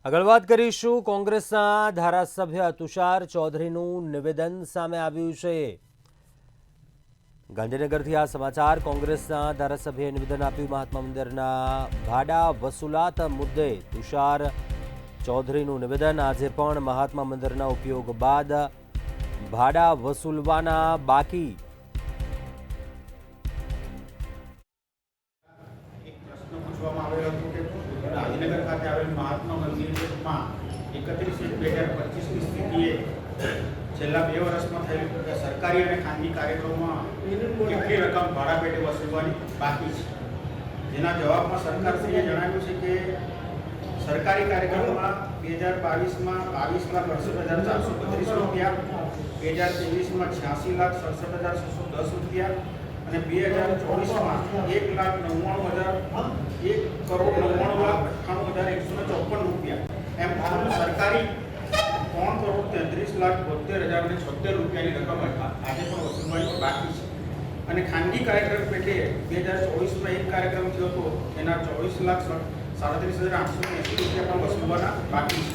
આગળ વાત કરીશું કોંગ્રેસના ધારાસભ્ય તુષાર ચૌધરીનું નિવેદન સામે આવ્યું છે। ગાંધીનગરથી આ સમાચાર। કોંગ્રેસના ધારાસભ્યએ નિવેદન આપ્યું। મહાત્મા મંદિરના ભાડા વસૂલાત મુદ્દે તુષાર ચૌધરીનું નિવેદન। આજે પણ મહાત્મા મંદિરના ઉપયોગ બાદ ભાડા વસૂલવાના બાકી। ગાંધીનગર ખાતે આવેલ મહાત્મા મંદિરમાં 31/2025ની સ્થિતિએ છેલ્લા 2 વર્ષમાં થયેલ સરકારી અને ખાનગી કાર્યક્રમોમાં કેટલી રકમ ભાડા પેટે વસૂલવાની બાકી છે, જેના જવાબમાં સરકારશ્રીએ જણાવ્યું છે કે સરકારી કાર્યક્રમોમાં 2022માં 22,68,432 રૂપિયા, 2023માં 86,67,610 રૂપિયા અને 2024માં 1,99,1,99,98,154 રૂપિયા એમ કુલ સરકારી 3,33,72,076 રૂપિયાની રકમ આજે પણ વસૂલવાની બાકી છે। અને ખાનગી કાર્યક્રમ પેટે 2024માં એક કાર્યક્રમ થયો હતો, એના 24,37,880 રૂપિયા પણ વસૂલવાના બાકી છે।